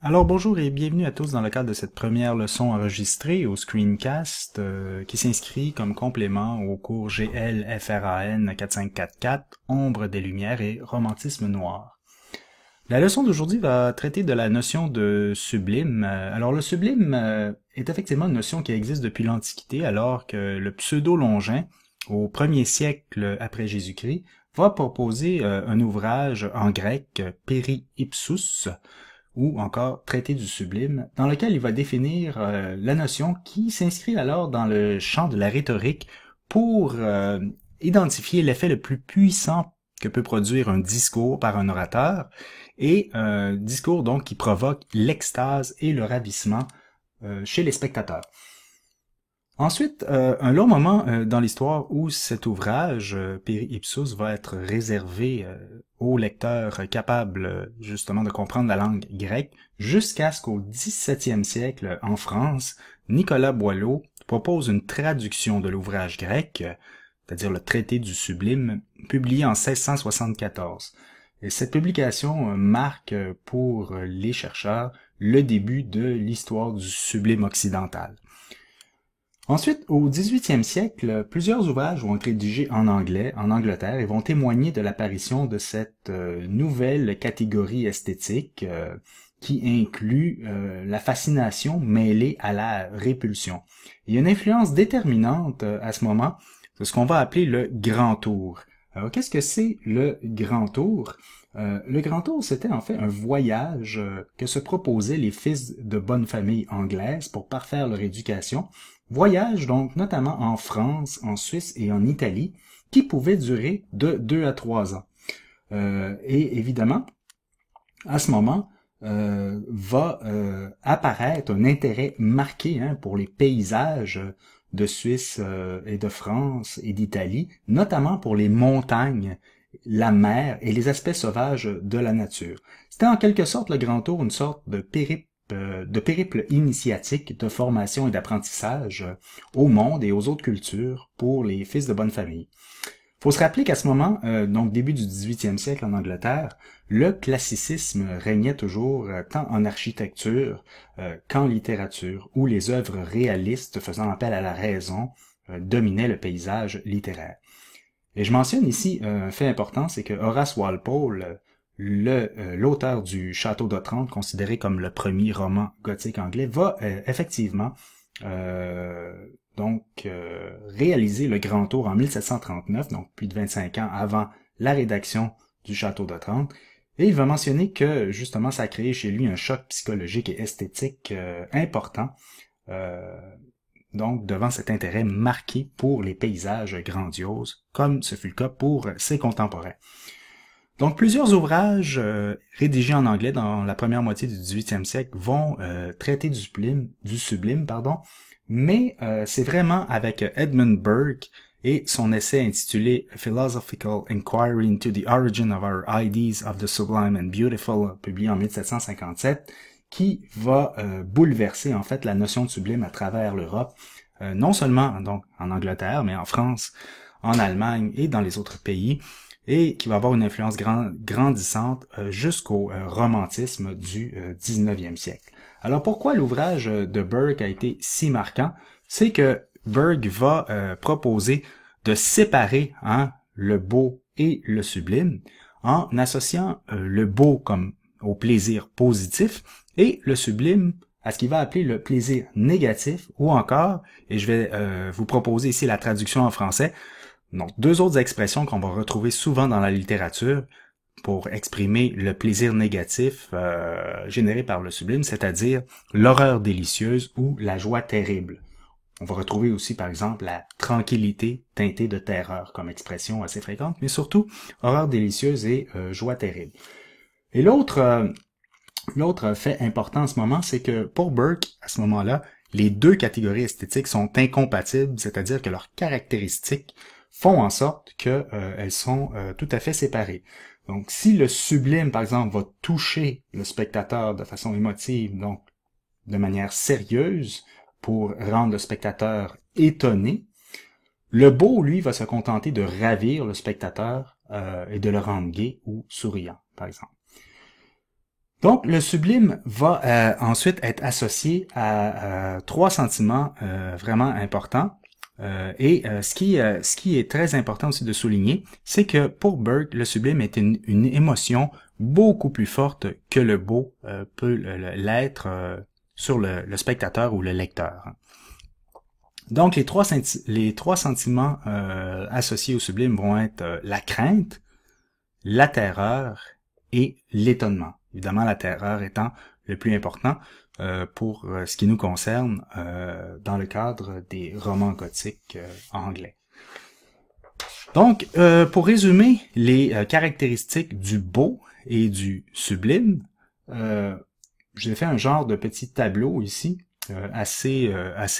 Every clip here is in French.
Alors bonjour et bienvenue à tous dans le cadre de cette première leçon enregistrée au screencast qui s'inscrit comme complément au cours GL FRAN 4544 Ombre des Lumières et Romantisme Noir. La leçon d'aujourd'hui va traiter de la notion de sublime. Alors le sublime est effectivement une notion qui existe depuis l'Antiquité alors que le pseudo-Longin, au 1er siècle après Jésus-Christ, va proposer un ouvrage en grec, Peri Ipsus, ou encore Traité du sublime, dans lequel il va définir la notion qui s'inscrit alors dans le champ de la rhétorique pour identifier l'effet le plus puissant que peut produire un discours par un orateur, et un discours donc qui provoque l'extase et le ravissement chez les spectateurs. Ensuite, un long moment dans l'histoire où cet ouvrage, Peri Ipsus, va être réservé aux lecteurs capables justement de comprendre la langue grecque, jusqu'à ce qu'au XVIIe siècle, en France, Nicolas Boileau propose une traduction de l'ouvrage grec, c'est-à-dire le Traité du Sublime, publié en 1674. Et cette publication marque pour les chercheurs le début de l'histoire du sublime occidental. Ensuite, au 18e siècle, plusieurs ouvrages vont être rédigés en anglais, en Angleterre, et vont témoigner de l'apparition de cette nouvelle catégorie esthétique qui inclut la fascination mêlée à la répulsion. Il y a une influence déterminante à ce moment de ce qu'on va appeler le Grand Tour. Alors, qu'est-ce que c'est le Grand Tour? Le Grand Tour, c'était en fait un voyage que se proposaient les fils de bonne famille anglaise pour parfaire leur éducation. Voyage donc notamment en France, en Suisse et en Italie, qui pouvait durer de 2 à 3 ans. Et évidemment, à ce moment, va apparaître un intérêt marqué pour les paysages de Suisse et de France et d'Italie, notamment pour les montagnes, la mer et les aspects sauvages de la nature. C'était en quelque sorte le Grand Tour, une sorte de périple initiatique de formation et d'apprentissage au monde et aux autres cultures pour les fils de bonne famille. Faut se rappeler qu'à ce moment, donc début du 18e siècle en Angleterre, le classicisme régnait toujours tant en architecture qu'en littérature, où les œuvres réalistes faisant appel à la raison dominaient le paysage littéraire. Et je mentionne ici un fait important, c'est que Horace Walpole, l'auteur du Château d'Otrante, considéré comme le premier roman gothique anglais, va effectivement réaliser le Grand Tour en 1739, donc plus de 25 ans avant la rédaction du Château d'Otrante, et il va mentionner que justement ça a créé chez lui un choc psychologique et esthétique important, donc devant cet intérêt marqué pour les paysages grandioses, comme ce fut le cas pour ses contemporains. Donc plusieurs ouvrages rédigés en anglais dans la première moitié du 18e siècle vont traiter du sublime, mais c'est vraiment avec Edmund Burke et son essai intitulé A Philosophical Inquiry into the Origin of Our Ideas of the Sublime and Beautiful, publié en 1757, qui va bouleverser en fait la notion de sublime à travers l'Europe, non seulement donc en Angleterre, mais en France, en Allemagne et dans les autres pays, et qui va avoir une influence grandissante jusqu'au romantisme du 19e siècle. Alors pourquoi l'ouvrage de Burke a été si marquant? C'est que Burke va proposer de séparer le beau et le sublime en associant le beau comme au plaisir positif et le sublime à ce qu'il va appeler le plaisir négatif, ou encore, et je vais vous proposer ici la traduction en français, donc deux autres expressions qu'on va retrouver souvent dans la littérature pour exprimer le plaisir négatif généré par le sublime, c'est-à-dire l'horreur délicieuse ou la joie terrible. On va retrouver aussi, par exemple, la tranquillité teintée de terreur comme expression assez fréquente, mais surtout horreur délicieuse et joie terrible. Et l'autre fait important en ce moment, c'est que pour Burke, à ce moment-là, les deux catégories esthétiques sont incompatibles, c'est-à-dire que leurs caractéristiques font en sorte qu'elles sont tout à fait séparées. Donc, si le sublime, par exemple, va toucher le spectateur de façon émotive, donc de manière sérieuse, pour rendre le spectateur étonné, le beau, lui, va se contenter de ravir le spectateur et de le rendre gai ou souriant, par exemple. Donc, le sublime va ensuite être associé à trois sentiments vraiment importants. Ce qui est très important aussi de souligner, c'est que pour Burke, le sublime est une émotion beaucoup plus forte que le beau peut l'être sur le spectateur ou le lecteur. Donc, les trois sentiments associés au sublime vont être la crainte, la terreur et l'étonnement. Évidemment, la terreur étant le plus important pour ce qui nous concerne dans le cadre des romans gothiques anglais. Donc, pour résumer les caractéristiques du beau et du sublime, j'ai fait un genre de petit tableau ici, assez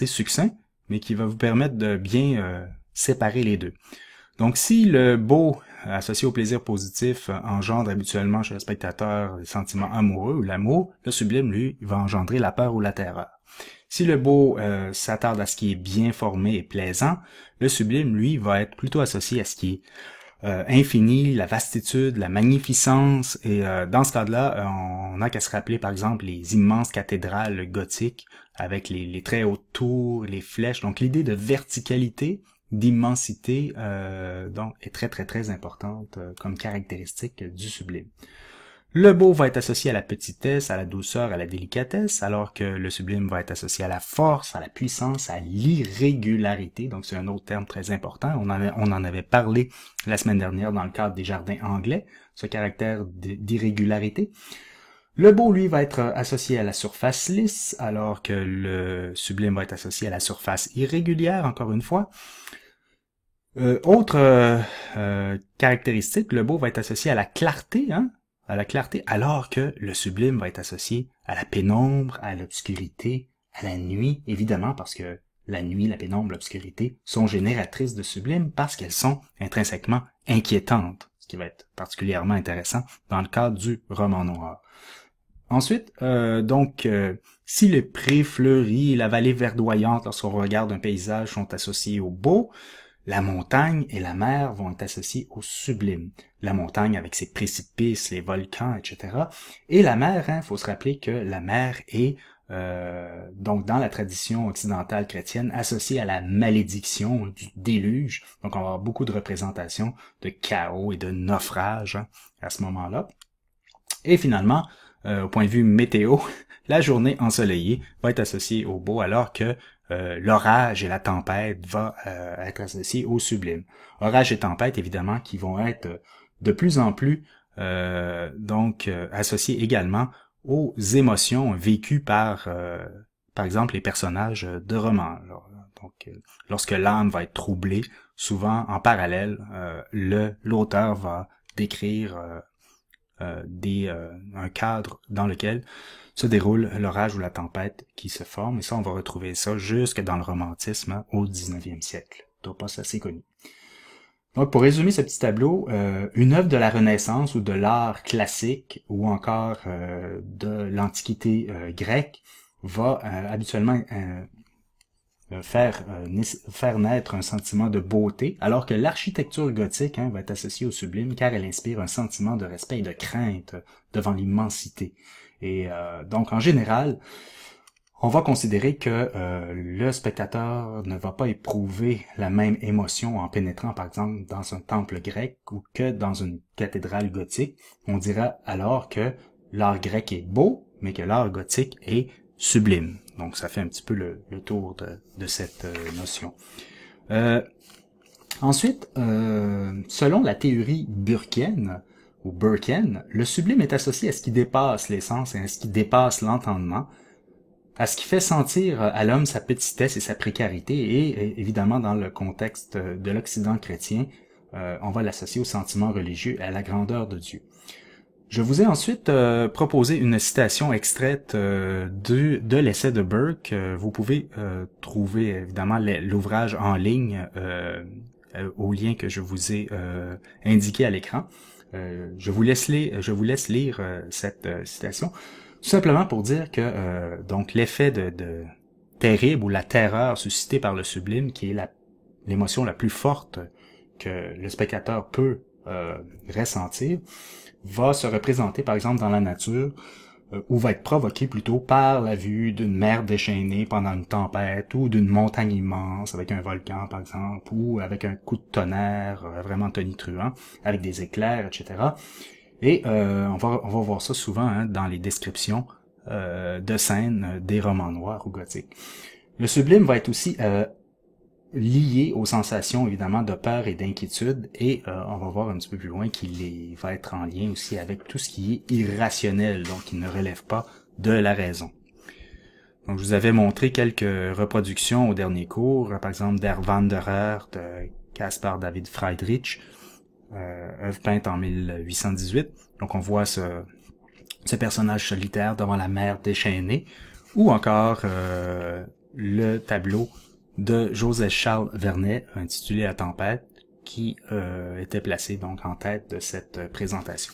succinct, mais qui va vous permettre de bien séparer les deux. Donc, si le beau associé au plaisir positif engendre habituellement chez le spectateur des sentiments amoureux ou l'amour, le sublime, lui, il va engendrer la peur ou la terreur. Si le beau s'attarde à ce qui est bien formé et plaisant, le sublime, lui, va être plutôt associé à ce qui est infini, la vastitude, la magnificence, et dans ce cas-là, on n'a qu'à se rappeler, par exemple, les immenses cathédrales gothiques avec les très hautes tours, les flèches. Donc, l'idée de verticalité, d'immensité donc est très très très importante comme caractéristique du sublime. Le beau va être associé à la petitesse, à la douceur, à la délicatesse, alors que le sublime va être associé à la force, à la puissance, à l'irrégularité. Donc c'est un autre terme très important. On en avait parlé la semaine dernière dans le cadre des jardins anglais, ce caractère d'irrégularité. Le beau, lui, va être associé à la surface lisse, alors que le sublime va être associé à la surface irrégulière, encore une fois. Autre caractéristique, le beau va être associé à la clarté, alors que le sublime va être associé à la pénombre, à l'obscurité, à la nuit, évidemment, parce que la nuit, la pénombre, l'obscurité sont génératrices de sublime parce qu'elles sont intrinsèquement inquiétantes, ce qui va être particulièrement intéressant dans le cadre du roman noir. Ensuite, si le pré fleuri et la vallée verdoyante, lorsqu'on regarde un paysage, sont associés au beau, la montagne et la mer vont être associées au sublime. La montagne avec ses précipices, les volcans, etc. Et la mer, faut se rappeler que la mer est, donc dans la tradition occidentale chrétienne, associée à la malédiction du déluge. Donc on va avoir beaucoup de représentations de chaos et de naufrage à ce moment-là. Et finalement, au point de vue météo, la journée ensoleillée va être associée au beau, alors que l'orage et la tempête va être associés au sublime. Orage et tempête, évidemment, qui vont être de plus en plus associés également aux émotions vécues par exemple, les personnages de romans. Donc, lorsque l'âme va être troublée, souvent en parallèle, l'auteur va décrire un cadre dans lequel se déroule l'orage ou la tempête qui se forme, et ça, on va retrouver ça jusque dans le romantisme au 19e siècle. Topos assez connu. Donc, pour résumer ce petit tableau, une œuvre de la Renaissance ou de l'art classique ou encore de l'Antiquité grecque va habituellement faire naître un sentiment de beauté, alors que l'architecture gothique va être associée au sublime car elle inspire un sentiment de respect et de crainte devant l'immensité. Et donc, en général, on va considérer que le spectateur ne va pas éprouver la même émotion en pénétrant, par exemple, dans un temple grec ou que dans une cathédrale gothique. On dira alors que l'art grec est beau, mais que l'art gothique est sublime. Donc, ça fait un petit peu le tour de cette notion. Ensuite, selon la théorie burkienne, ou Burken, le sublime est associé à ce qui dépasse les sens et à ce qui dépasse l'entendement, à ce qui fait sentir à l'homme sa petitesse et sa précarité, et évidemment dans le contexte de l'Occident chrétien, on va l'associer au sentiment religieux et à la grandeur de Dieu. Je vous ai ensuite proposé une citation extraite de l'essai de Burke. Vous pouvez trouver évidemment l'ouvrage en ligne au lien que je vous ai indiqué à l'écran. Je vous laisse lire cette citation, tout simplement pour dire que donc l'effet de terrible ou la terreur suscitée par le sublime, qui est l'émotion la plus forte que le spectateur peut ressentir, va se représenter par exemple dans la nature ou va être provoqué plutôt par la vue d'une mer déchaînée pendant une tempête, ou d'une montagne immense avec un volcan par exemple, ou avec un coup de tonnerre vraiment tonitruant, avec des éclairs, etc. Et on va voir ça souvent dans les descriptions de scènes des romans noirs ou gothiques. Le sublime va être aussi lié aux sensations évidemment de peur et d'inquiétude, et on va voir un petit peu plus loin qu'il va être en lien aussi avec tout ce qui est irrationnel, donc qui ne relève pas de la raison. Donc je vous avais montré quelques reproductions au dernier cours, par exemple Der Wanderer de Caspar David Friedrich, œuvre peinte en 1818. Donc on voit ce personnage solitaire devant la mer déchaînée, ou encore le tableau de Joseph-Charles Vernet intitulé La Tempête, qui était placé donc en tête de cette présentation.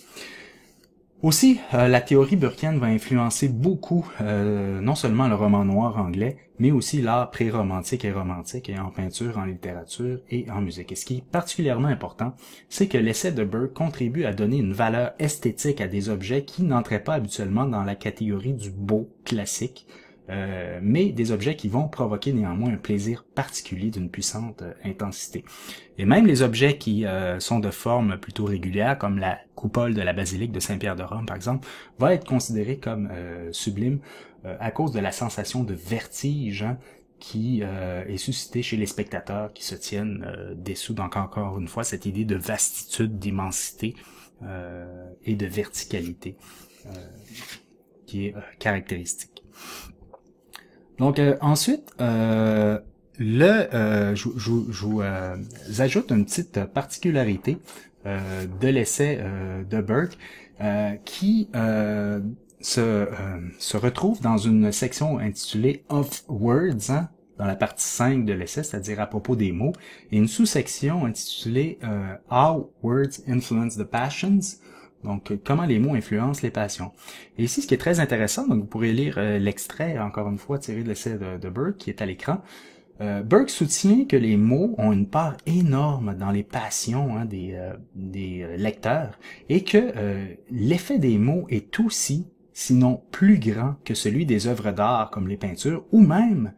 Aussi, la théorie burkienne va influencer beaucoup non seulement le roman noir anglais, mais aussi l'art pré-romantique et romantique, et en peinture, en littérature et en musique. Et ce qui est particulièrement important, c'est que l'essai de Burke contribue à donner une valeur esthétique à des objets qui n'entraient pas habituellement dans la catégorie du beau classique, mais des objets qui vont provoquer néanmoins un plaisir particulier d'une puissante intensité. Et même les objets qui sont de forme plutôt régulière, comme la coupole de la basilique de Saint-Pierre de Rome, par exemple, va être considérée comme sublime à cause de la sensation de vertige qui est suscitée chez les spectateurs qui se tiennent dessous. Donc encore une fois, cette idée de vastitude, d'immensité et de verticalité qui est caractéristique. Donc ensuite, je vous ajoute une petite particularité de l'essai de Burke qui se retrouve dans une section intitulée Of Words, dans la partie 5 de l'essai, c'est-à-dire à propos des mots, et une sous-section intitulée How Words Influence the Passions. Donc, comment les mots influencent les passions. Et ici, ce qui est très intéressant, donc vous pourrez lire l'extrait, encore une fois, tiré de l'essai de Burke, qui est à l'écran. Burke soutient que les mots ont une part énorme dans les passions des lecteurs, et que l'effet des mots est aussi, sinon plus grand que celui des œuvres d'art, comme les peintures, ou même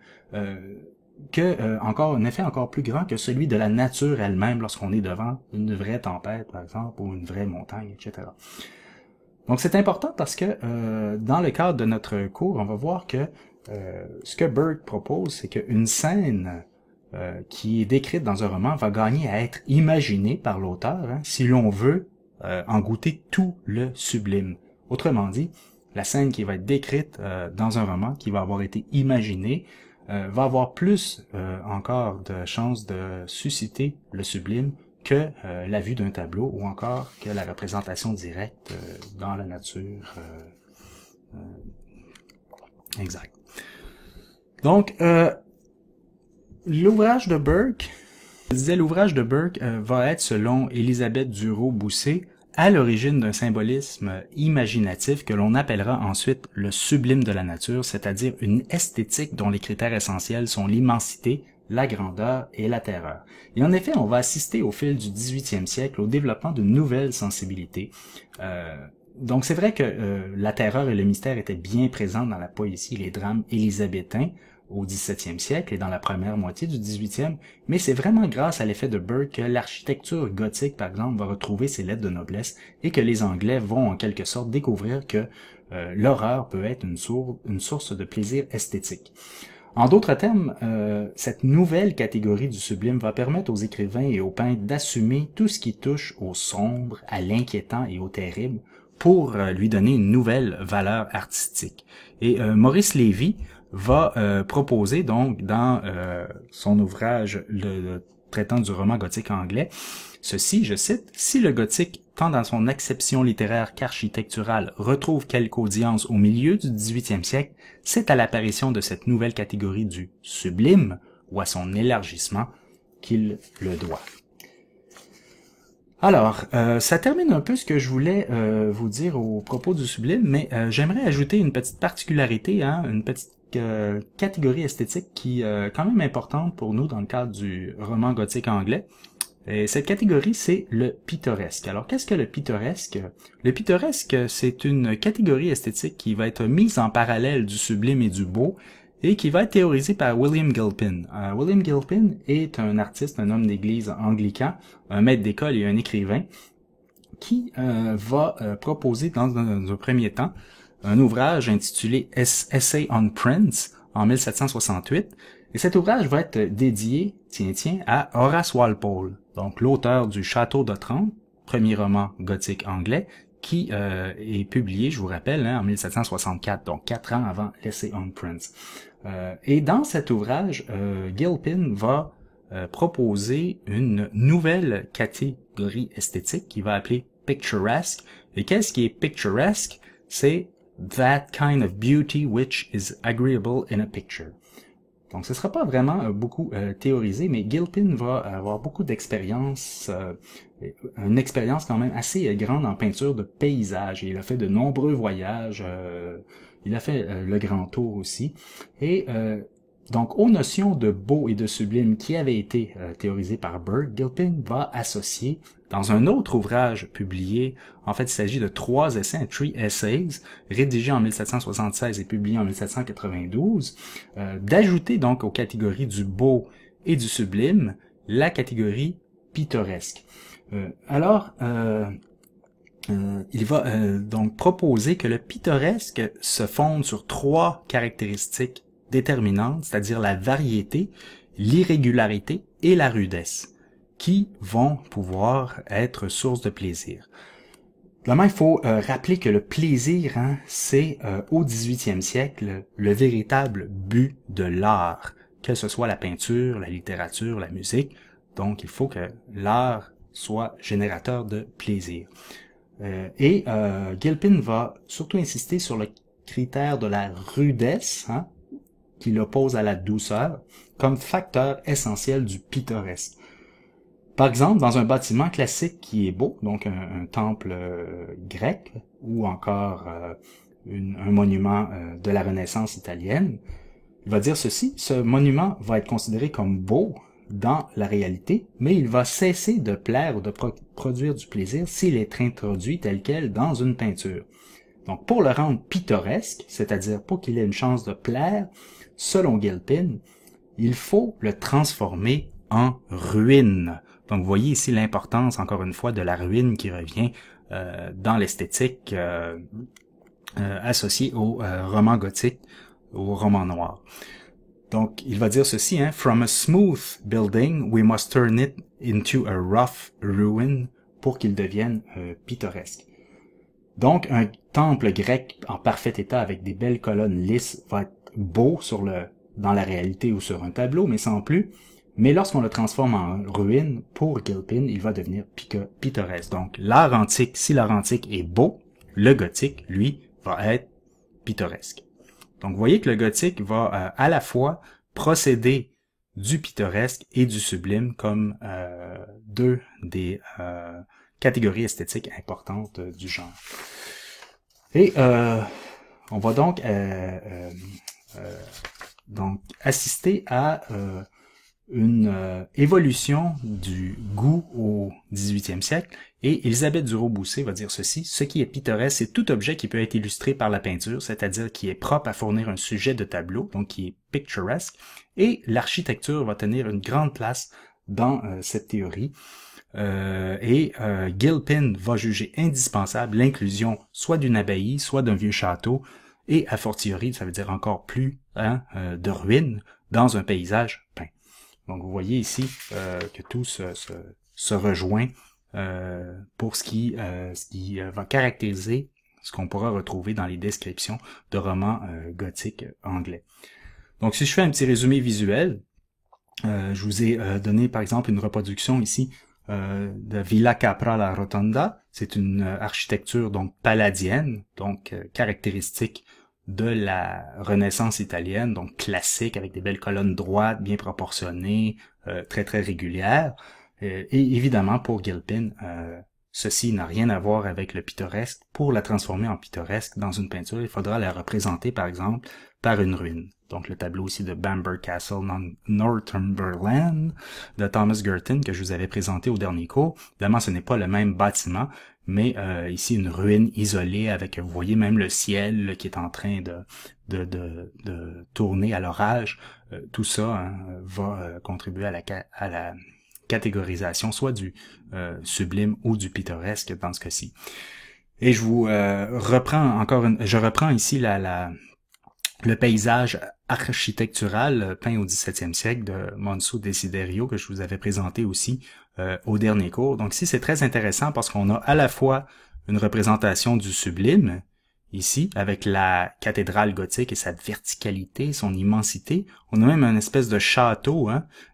encore un effet encore plus grand que celui de la nature elle-même lorsqu'on est devant une vraie tempête, par exemple, ou une vraie montagne, etc. Donc c'est important parce que dans le cadre de notre cours, on va voir que ce que Burke propose, c'est qu'une scène qui est décrite dans un roman va gagner à être imaginée par l'auteur si l'on veut en goûter tout le sublime. Autrement dit, la scène qui va être décrite dans un roman, qui va avoir été imaginée, va avoir plus encore de chances de susciter le sublime que la vue d'un tableau ou encore que la représentation directe dans la nature. Exact. Donc, l'ouvrage de Burke, je disais, l'ouvrage de Burke va être, selon Élisabeth Duro-Boussé, à l'origine d'un symbolisme imaginatif que l'on appellera ensuite le sublime de la nature, c'est-à-dire une esthétique dont les critères essentiels sont l'immensité, la grandeur et la terreur. Et en effet, on va assister au fil du 18e siècle au développement de nouvelles sensibilités. Donc c'est vrai que la terreur et le mystère étaient bien présents dans la poésie et les drames élisabétains au XVIIe siècle et dans la première moitié du XVIIIe, mais c'est vraiment grâce à l'effet de Burke que l'architecture gothique, par exemple, va retrouver ses lettres de noblesse et que les Anglais vont en quelque sorte découvrir que l'horreur peut être une source de plaisir esthétique. En d'autres termes, cette nouvelle catégorie du sublime va permettre aux écrivains et aux peintres d'assumer tout ce qui touche au sombre, à l'inquiétant et au terrible pour lui donner une nouvelle valeur artistique. Et Maurice Lévy va proposer donc dans son ouvrage le traitant du roman gothique anglais ceci, je cite, « Si le gothique, tant dans son acception littéraire qu'architecturale, retrouve quelque audience au milieu du XVIIIe siècle, c'est à l'apparition de cette nouvelle catégorie du sublime ou à son élargissement qu'il le doit. » Alors, ça termine un peu ce que je voulais vous dire au propos du sublime, mais j'aimerais ajouter une petite particularité, une petite catégorie esthétique qui est quand même importante pour nous dans le cadre du roman gothique anglais. Et cette catégorie, c'est le pittoresque. Alors, qu'est-ce que le pittoresque? Le pittoresque, c'est une catégorie esthétique qui va être mise en parallèle du sublime et du beau, et qui va être théorisée par William Gilpin. William Gilpin est un artiste, un homme d'église anglican, un maître d'école et un écrivain, qui va proposer dans un premier temps un ouvrage intitulé Essay on Prince en 1768. Et cet ouvrage va être dédié, tiens, à Horace Walpole, donc l'auteur du Château d'Otranto, premier roman gothique anglais, qui est publié, je vous rappelle, en 1764, donc 4 ans avant l'Essay on Prince. Et dans cet ouvrage, Gilpin va proposer une nouvelle catégorie esthétique qu'il va appeler picturesque. Et qu'est-ce qui est picturesque? C'est that kind of beauty which is agreeable in a picture. Donc, ce sera pas vraiment beaucoup théorisé, mais Gilpin va avoir beaucoup d'expérience, une expérience quand même assez grande en peinture de paysage. Il a fait de nombreux voyages, il a fait le Grand Tour aussi. Et donc, aux notions de beau et de sublime qui avaient été théorisées par Burke, Gilpin va associer dans un autre ouvrage publié, en fait il s'agit de 3 essais, 3 essays, rédigés en 1776 et publiés en 1792, d'ajouter donc aux catégories du beau et du sublime la catégorie pittoresque. Il va donc proposer que le pittoresque se fonde sur 3 caractéristiques déterminantes, c'est-à-dire la variété, l'irrégularité et la rudesse, qui vont pouvoir être source de plaisir. Vraiment, il faut rappeler que le plaisir, c'est au 18e siècle le véritable but de l'art, que ce soit la peinture, la littérature, la musique. Donc, il faut que l'art soit générateur de plaisir. Gilpin va surtout insister sur le critère de la rudesse, qui l'oppose à la douceur, comme facteur essentiel du pittoresque. Par exemple, dans un bâtiment classique qui est beau, donc un temple grec, ou encore un monument de la Renaissance italienne, il va dire ceci: ce monument va être considéré comme beau dans la réalité, mais il va cesser de plaire ou de produire du plaisir s'il est introduit tel quel dans une peinture. Donc, pour le rendre pittoresque, c'est-à-dire pour qu'il ait une chance de plaire, selon Gilpin, il faut le transformer en ruine. Donc, vous voyez ici l'importance, encore une fois, de la ruine qui revient dans l'esthétique associée au roman gothique, au roman noir. Donc, il va dire ceci, From a smooth building, we must turn it into a rough ruin pour qu'il devienne pittoresque. Donc, un temple grec en parfait état avec des belles colonnes lisses va être beau dans la réalité ou sur un tableau, mais sans plus. Mais lorsqu'on le transforme en ruine, pour Gilpin, il va devenir pittoresque. Donc, l'art antique, si l'art antique est beau, le gothique, lui, va être pittoresque. Donc, vous voyez que le gothique va à la fois procéder du pittoresque et du sublime comme deux des catégories esthétiques importantes du genre. Et on va donc assister à une évolution du goût au 18e siècle, et Elisabeth Duro-Boussay va dire ceci: ce qui est pittoresque, c'est tout objet qui peut être illustré par la peinture, c'est-à-dire qui est propre à fournir un sujet de tableau, donc qui est picturesque, et l'architecture va tenir une grande place dans cette théorie. Gilpin va juger indispensable l'inclusion soit d'une abbaye, soit d'un vieux château, et a fortiori, ça veut dire encore plus, de ruines dans un paysage peint. Donc vous voyez ici que tout se rejoint pour ce qui va caractériser ce qu'on pourra retrouver dans les descriptions de romans gothiques anglais. Donc si je fais un petit résumé visuel, je vous ai donné par exemple une reproduction ici de Villa Capra la Rotonda. C'est une architecture donc palladienne, donc caractéristique de la Renaissance italienne, donc classique, avec des belles colonnes droites, bien proportionnées, très très régulières. Et évidemment, pour Gilpin, ceci n'a rien à voir avec le pittoresque. Pour la transformer en pittoresque dans une peinture, il faudra la représenter, par exemple, par une ruine. Donc le tableau ici de Bamber Castle Northumberland de Thomas Girton que je vous avais présenté au dernier cours. Évidemment, ce n'est pas le même bâtiment, mais ici une ruine isolée avec, vous voyez même le ciel là, qui est en train de tourner à l'orage. Tout ça hein, va contribuer à la catégorisation soit du sublime ou du pittoresque dans ce cas-ci. Et je vous je reprends ici le paysage architectural peint au XVIIe siècle de Monceau Desiderio que je vous avais présenté aussi au dernier cours. Donc ici, c'est très intéressant parce qu'on a à la fois une représentation du sublime, ici, avec la cathédrale gothique et sa verticalité, son immensité. On a même une espèce de château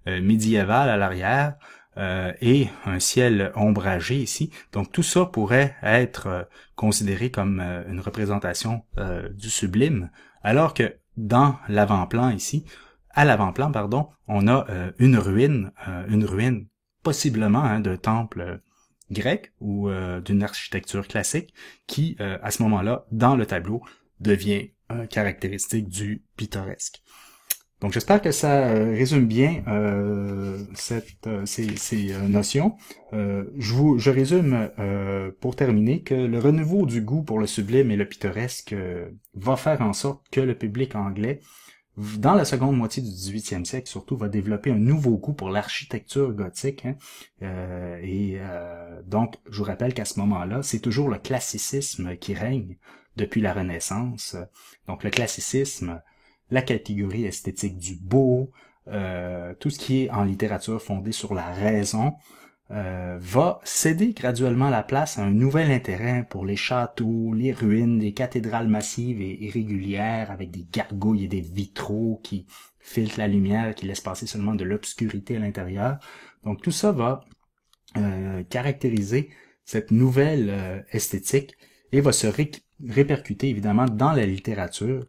médiéval à l'arrière et un ciel ombragé ici. Donc tout ça pourrait être considéré comme une représentation du sublime, alors que dans l'avant-plan ici, à l'avant-plan, pardon, on a une ruine possiblement de temple grec ou d'une architecture classique qui, à ce moment-là, dans le tableau, devient caractéristique du pittoresque. Donc j'espère que ça résume bien ces notions. Je résume pour terminer que le renouveau du goût pour le sublime et le pittoresque va faire en sorte que le public anglais, dans la seconde moitié du 18e siècle surtout, va développer un nouveau goût pour l'architecture gothique. Donc je vous rappelle qu'à ce moment-là, c'est toujours le classicisme qui règne depuis la Renaissance. Donc le classicisme, la catégorie esthétique du beau, tout ce qui est en littérature fondée sur la raison, va céder graduellement la place à un nouvel intérêt pour les châteaux, les ruines, les cathédrales massives et irrégulières avec des gargouilles et des vitraux qui filtrent la lumière, qui laissent passer seulement de l'obscurité à l'intérieur. Donc tout ça va caractériser cette nouvelle esthétique et va se répercuter évidemment dans la littérature,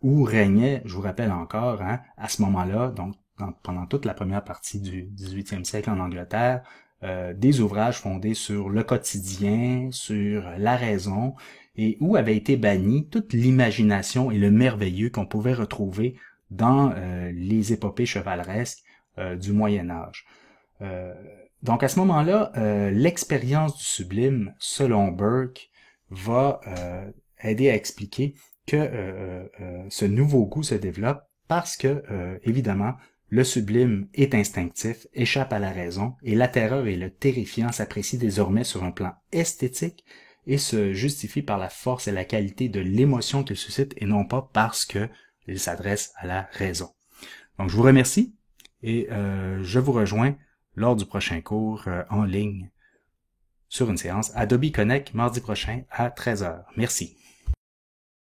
où régnait, je vous rappelle encore, à ce moment-là, donc pendant toute la première partie du 18e siècle en Angleterre, des ouvrages fondés sur le quotidien, sur la raison, et où avait été bannie toute l'imagination et le merveilleux qu'on pouvait retrouver dans les épopées chevaleresques du Moyen Âge. Donc à ce moment-là, l'expérience du sublime, selon Burke, va aider à expliquer que ce nouveau goût se développe parce que, évidemment, le sublime est instinctif, échappe à la raison, et la terreur et le terrifiant s'apprécient désormais sur un plan esthétique et se justifient par la force et la qualité de l'émotion qu'il suscite et non pas parce que il s'adresse à la raison. Donc je vous remercie et je vous rejoins lors du prochain cours en ligne sur une séance Adobe Connect mardi prochain à 13h. Merci.